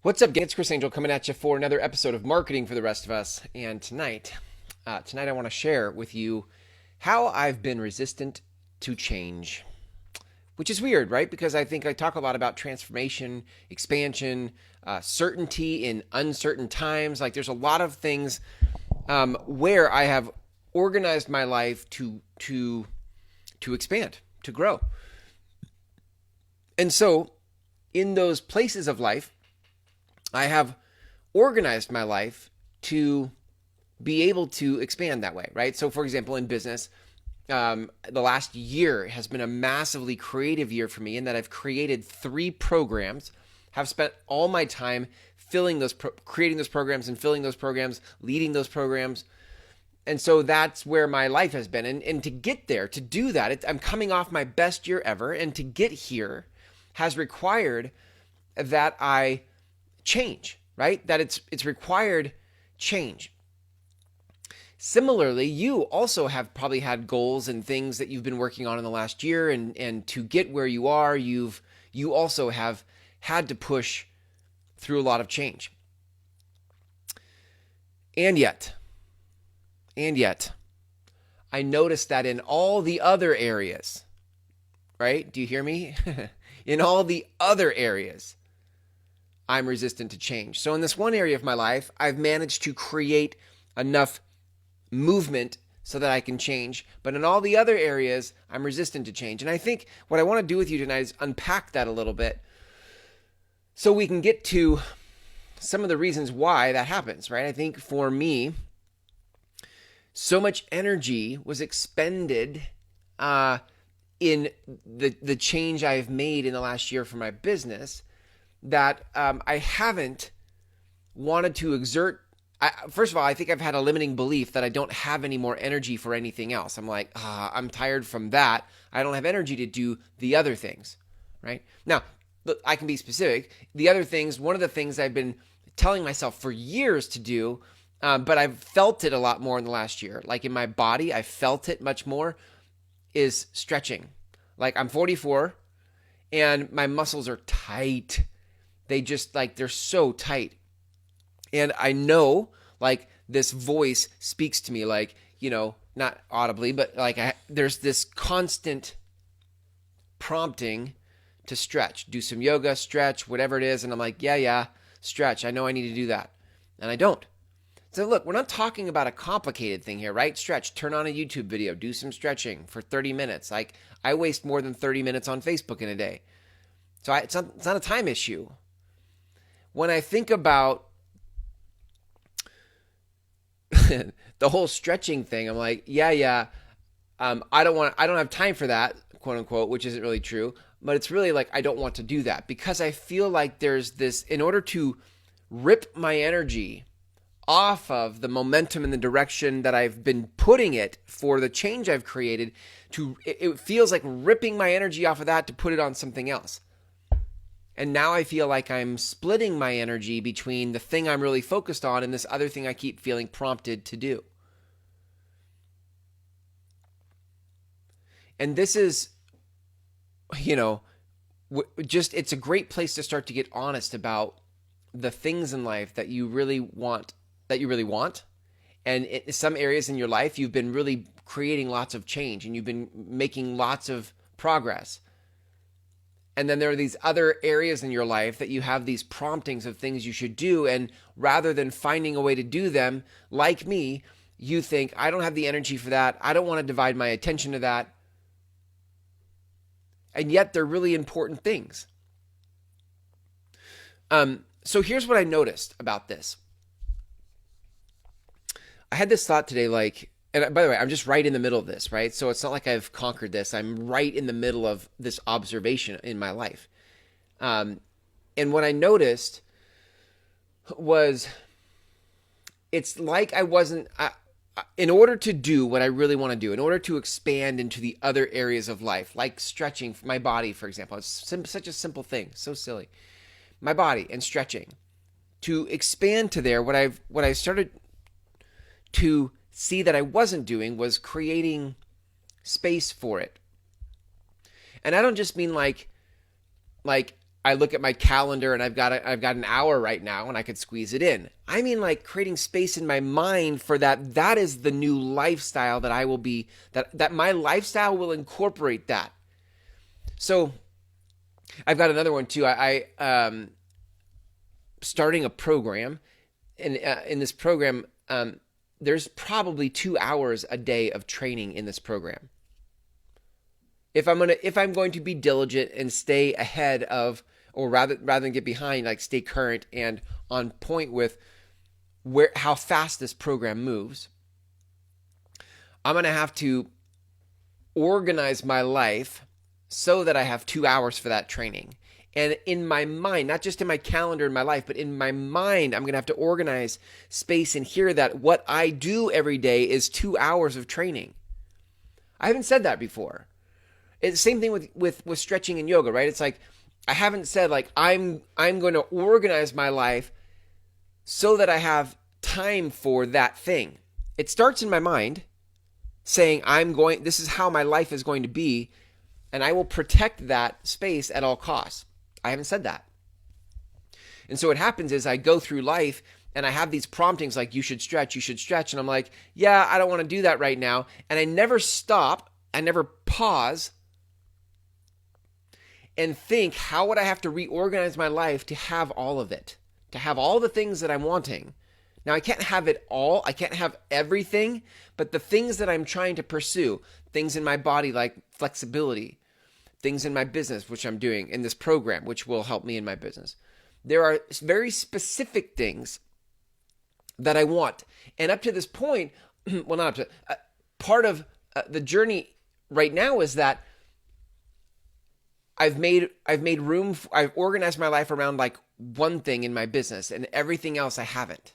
What's up, gang? It's Chris Angel coming at you for another episode of Marketing for the Rest of Us. And tonight I want to share with you how I've been resistant to change, which is weird, right? Because I think I talk a lot about transformation, expansion, certainty in uncertain times. Like there's a lot of things where I have organized my life to expand, to grow. And so in those places of life, I have organized my life to be able to expand that way, right? So, for example, in business, the last year has been a massively creative year for me in that I've created 3 programs, have spent all my time filling those, creating those programs and filling those programs, leading those programs. And so that's where my life has been. And to get there, to do that, I'm coming off my best year ever. And to get here has required that I change, right? That it's required change. Similarly, you also have probably had goals and things that you've been working on in the last year, and to get where you are, you also have had to push through a lot of change. And yet, I noticed that in all the other areas, right? Do you hear me? In all the other areas, I'm resistant to change. So in this one area of my life, I've managed to create enough movement so that I can change. But in all the other areas, I'm resistant to change. And I think what I want to do with you tonight is unpack that a little bit so we can get to some of the reasons why that happens, right? I think for me, so much energy was expended in the change I've made in the last year for my business that I haven't wanted to exert. First of all, I think I've had a limiting belief that I don't have any more energy for anything else. I'm like, I'm tired from that. I don't have energy to do the other things, right? Now, look, I can be specific. The other things, one of the things I've been telling myself for years to do, but I've felt it a lot more in the last year. Like in my body, I felt it much more, is stretching. Like I'm 44 and my muscles are tight. They just they're so tight. And I know this voice speaks to me not audibly, but there's this constant prompting to stretch, do some yoga, stretch, whatever it is. And I'm like, yeah, stretch. I know I need to do that. And I don't. So look, we're not talking about a complicated thing here, right? Stretch, turn on a YouTube video, do some stretching for 30 minutes. I waste more than 30 minutes on Facebook in a day. So it's not a time issue. When I think about the whole stretching thing, I'm like, I don't have time for that, quote unquote, which isn't really true. But it's really I don't want to do that because I feel like there's this, in order to rip my energy off of the momentum and the direction that I've been putting it for the change I've created, it feels like ripping my energy off of that to put it on something else. And now I feel like I'm splitting my energy between the thing I'm really focused on and this other thing I keep feeling prompted to do. And this is, it's a great place to start to get honest about the things in life that you really want, And in some areas in your life, you've been really creating lots of change and you've been making lots of progress. And then there are these other areas in your life that you have these promptings of things you should do. And rather than finding a way to do them, like me, you think, I don't have the energy for that. I don't want to divide my attention to that. And yet they're really important things. So here's what I noticed about this. I had this thought today, and by the way, I'm just right in the middle of this, right? So it's not like I've conquered this. I'm right in the middle of this observation in my life. And what I noticed was it's like I wasn't, in order to do what I really want to do, in order to expand into the other areas of life, like stretching my body, for example, it's such a simple thing, so silly. My body and stretching. To expand to there, what I started to see that I wasn't doing was creating space for it. And I don't just mean like I look at my calendar and I've got an hour right now and I could squeeze it in. I mean, like creating space in my mind for that. That is the new lifestyle that I will be, that my lifestyle will incorporate that. So I've got another one too. I starting a program, and in this program, there's probably 2 hours a day of training in this program. If I'm going to be diligent and stay ahead of, or rather than get behind, like stay current and on point with how fast this program moves, I'm going to have to organize my life so that I have 2 hours for that training. And in my mind, not just in my calendar in my life, but in my mind, I'm going to have to organize space and hear that what I do every day is 2 hours of training. I haven't said that before. It's the same thing with stretching and yoga, right? It's like, I haven't said like, I'm going to organize my life so that I have time for that thing. It starts in my mind saying, this is how my life is going to be, and I will protect that space at all costs. I haven't said that. And so what happens is I go through life and I have these promptings like, you should stretch. And I'm like, yeah, I don't want to do that right now. And I never stop. I never pause and think, how would I have to reorganize my life to have all of it, to have all the things that I'm wanting? Now, I can't have it all. I can't have everything, but the things that I'm trying to pursue, things in my body like flexibility, things in my business, which I'm doing in this program, which will help me in my business. There are very specific things that I want. And up to this point, well, not up to, part of the journey right now is that I've made room. I've organized my life around like one thing in my business, and everything else I haven't.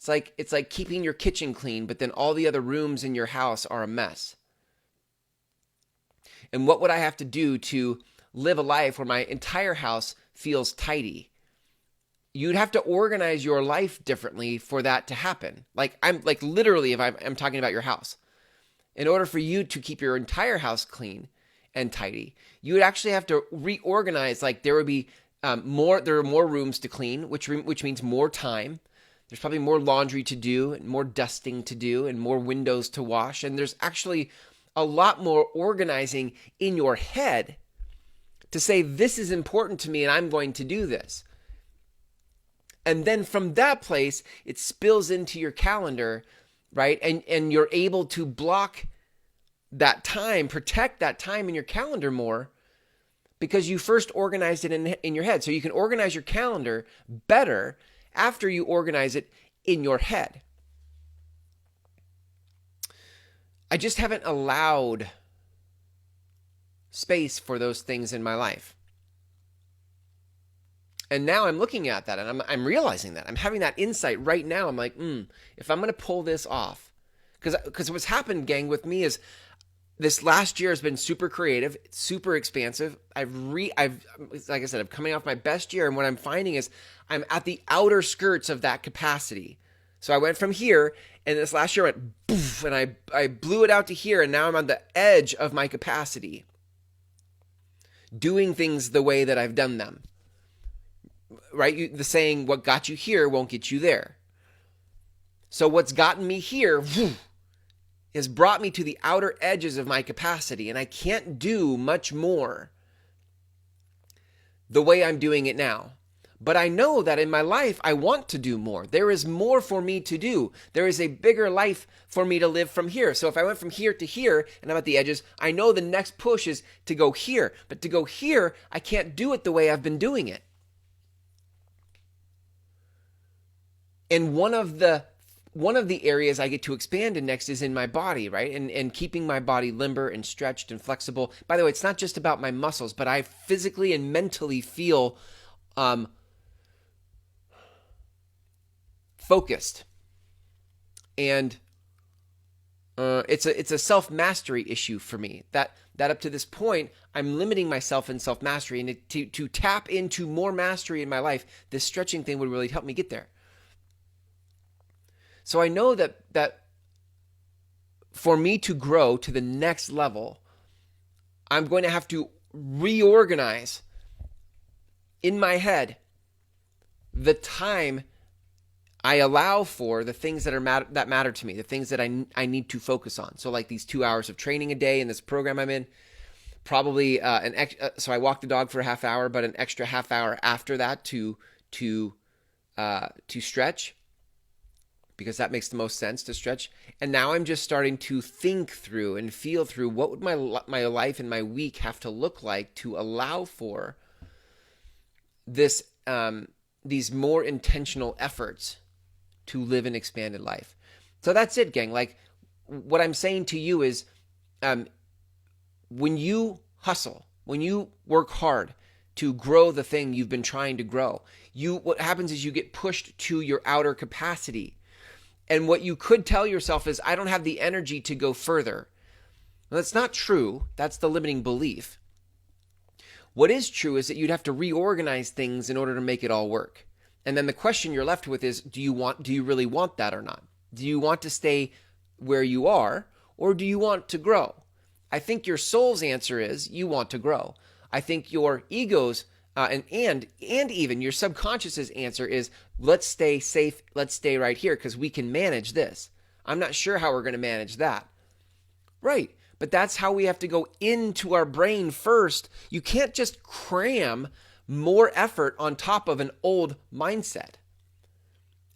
It's like keeping your kitchen clean, but then all the other rooms in your house are a mess. And what would I have to do to live a life where my entire house feels tidy? You'd have to organize your life differently for that to happen. Like literally, if I'm talking about your house. In order for you to keep your entire house clean and tidy, you would actually have to reorganize. Like there would be there are more rooms to clean, which means more time. There's probably more laundry to do, and more dusting to do, and more windows to wash. And there's actually a lot more organizing in your head to say, this is important to me and I'm going to do this. And then from that place, it spills into your calendar, right? And you're able to block that time, protect that time in your calendar more because you first organized it in your head. So you can organize your calendar better after you organize it in your head. I just haven't allowed space for those things in my life. And now I'm looking at that and I'm realizing that. I'm having that insight right now. I'm like, if I'm going to pull this off, because what's happened, gang, with me is this last year has been super creative, super expansive. I've like I said, I'm coming off my best year. And what I'm finding is I'm at the outer skirts of that capacity. So I went from here, and this last year went poof, and I blew it out to here, and now I'm on the edge of my capacity, doing things the way that I've done them. Right? The saying, what got you here won't get you there. So what's gotten me here has brought me to the outer edges of my capacity, and I can't do much more the way I'm doing it now. But I know that in my life, I want to do more. There is more for me to do. There is a bigger life for me to live from here. So if I went from here to here and I'm at the edges, I know the next push is to go here. But to go here, I can't do it the way I've been doing it. And one of the areas I get to expand in next is in my body, right? And keeping my body limber and stretched and flexible. By the way, it's not just about my muscles, but I physically and mentally feel focused. And it's a self-mastery issue for me. That up to this point, I'm limiting myself in self-mastery. And to tap into more mastery in my life, this stretching thing would really help me get there. So I know that for me to grow to the next level, I'm going to have to reorganize in my head the time I allow for the things that matter to me, the things that I need to focus on. So like these 2 hours of training a day in this program I'm in, probably so I walk the dog for a half hour, but an extra half hour after that to stretch, because that makes the most sense to stretch. And now I'm just starting to think through and feel through what would my life and my week have to look like to allow for this these more intentional efforts to live an expanded life. So that's it, gang. Like, what I'm saying to you is, when you hustle, when you work hard to grow the thing you've been trying to grow, what happens is you get pushed to your outer capacity. And what you could tell yourself is, I don't have the energy to go further. Well, that's not true. That's the limiting belief. What is true is that you'd have to reorganize things in order to make it all work. And then the question you're left with is, do you really want that or not? Do you want to stay where you are, or do you want to grow? I think your soul's answer is you want to grow. I think your ego's and even your subconscious's answer is, let's stay safe, let's stay right here because we can manage this. I'm not sure how we're going to manage that. Right, but that's how we have to go into our brain first. You can't just cram more effort on top of an old mindset.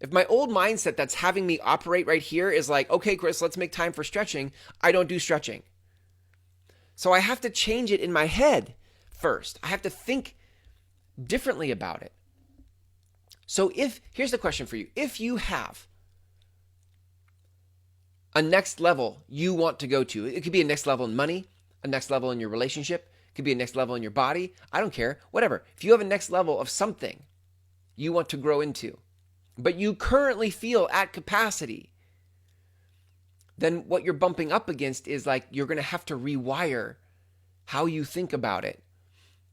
If my old mindset that's having me operate right here is like, okay, Chris, let's make time for stretching, I don't do stretching. So I have to change it in my head first. I have to think differently about it. So here's the question for you. If you have a next level you want to go to, it could be a next level in money, a next level in your relationship, it could be a next level in your body, I don't care, whatever. If you have a next level of something you want to grow into, but you currently feel at capacity, then what you're bumping up against is like, you're going to have to rewire how you think about it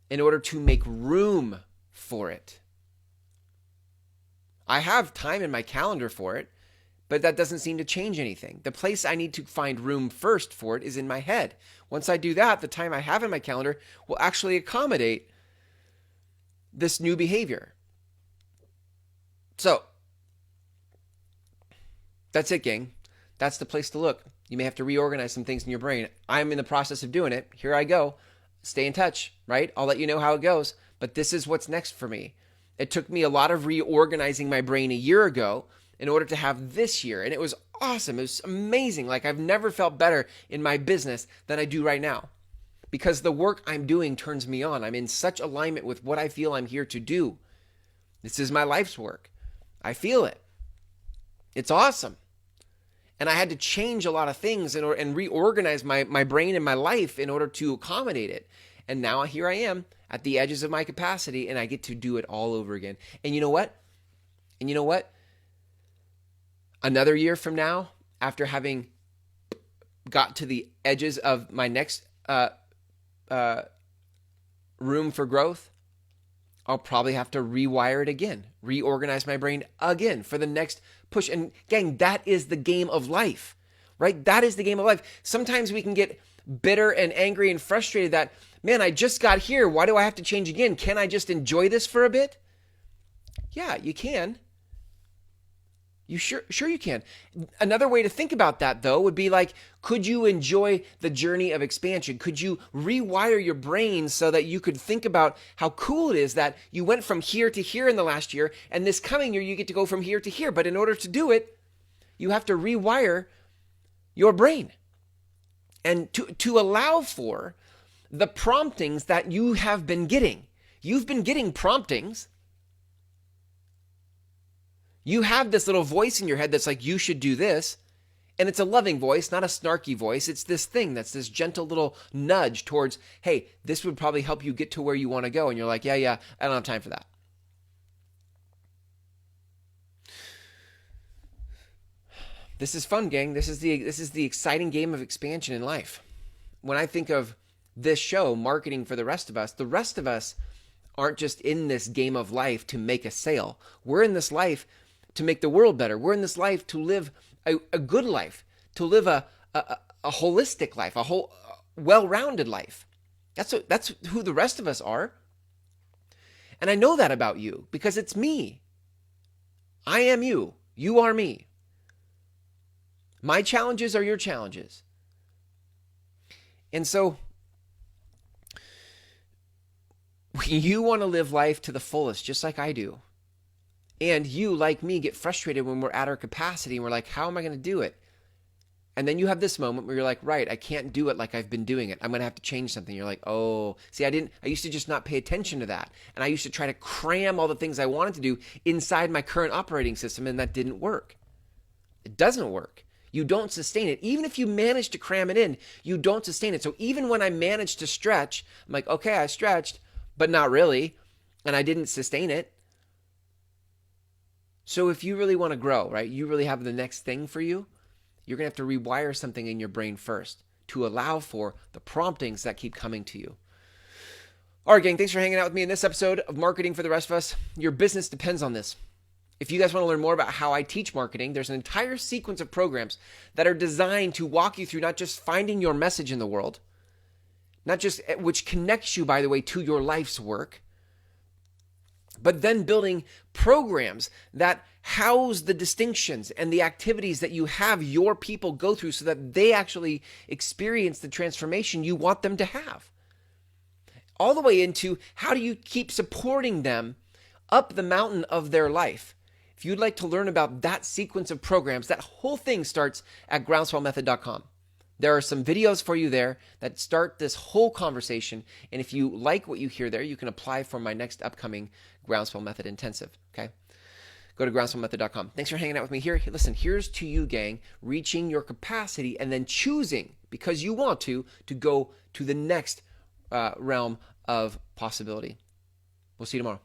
in order to make room for it. I have time in my calendar for it, but that doesn't seem to change anything. The place I need to find room first for it is in my head. Once I do that, the time I have in my calendar will actually accommodate this new behavior. So, that's it, gang. That's the place to look. You may have to reorganize some things in your brain. I'm in the process of doing it. Here I go. Stay in touch, right? I'll let you know how it goes. But this is what's next for me. It took me a lot of reorganizing my brain a year ago in order to have this year. And it was awesome. It was amazing. Like, I've never felt better in my business than I do right now, because the work I'm doing turns me on. I'm in such alignment with what I feel I'm here to do. This is my life's work. I feel it. It's awesome. And I had to change a lot of things and reorganize my brain and my life in order to accommodate it. And now here I am at the edges of my capacity, and I get to do it all over again. And you know what? Another year from now, after having got to the edges of my next room for growth, I'll probably have to rewire it again, reorganize my brain again for the next push. And gang, that is the game of life, right? That is the game of life. Sometimes we can get bitter and angry and frustrated that, man, I just got here. Why do I have to change again? Can I just enjoy this for a bit? Yeah, you can. You sure you can. Another way to think about that, though, would be like, could you enjoy the journey of expansion? Could you rewire your brain so that you could think about how cool it is that you went from here to here in the last year, and this coming year you get to go from here to here. But in order to do it, you have to rewire your brain and to allow for the promptings that you have been getting. You've been getting promptings. You have this little voice in your head that's like, you should do this. And it's a loving voice, not a snarky voice. It's this thing that's this gentle little nudge towards, hey, this would probably help you get to where you want to go. And you're like, yeah, I don't have time for that. This is fun, gang. This is the exciting game of expansion in life. When I think of this show, Marketing for the Rest of us aren't just in this game of life to make a sale. We're in this life to make the world better. We're in this life to live a good life, to live a holistic life, a whole well-rounded life. That's who the rest of us are. And I know that about you because it's me. I am you. You are me. My challenges are your challenges. And so you want to live life to the fullest, just like I do. And you, like me, get frustrated when we're at our capacity and we're like, how am I going to do it? And then you have this moment where you're like, right, I can't do it like I've been doing it. I'm going to have to change something. You're like, oh, see, I used to just not pay attention to that. And I used to try to cram all the things I wanted to do inside my current operating system, and that didn't work. It doesn't work. You don't sustain it. Even if you manage to cram it in, you don't sustain it. So even when I managed to stretch, I'm like, okay, I stretched, but not really. And I didn't sustain it. So if you really want to grow, right, you really have the next thing for you, you're going to have to rewire something in your brain first to allow for the promptings that keep coming to you. All right, gang, thanks for hanging out with me in this episode of Marketing for the Rest of Us. Your business depends on this. If you guys want to learn more about how I teach marketing, there's an entire sequence of programs that are designed to walk you through not just finding your message in the world, not just which connects you, by the way, to your life's work, but then building programs that house the distinctions and the activities that you have your people go through so that they actually experience the transformation you want them to have. All the way into how do you keep supporting them up the mountain of their life. If you'd like to learn about that sequence of programs, that whole thing starts at groundswellmethod.com. There are some videos for you there that start this whole conversation. And if you like what you hear there, you can apply for my next upcoming Groundswell Method Intensive. Okay? Go to groundswellmethod.com. Thanks for hanging out with me here. Listen, here's to you, gang, reaching your capacity and then choosing, because you want to go to the next realm of possibility. We'll see you tomorrow.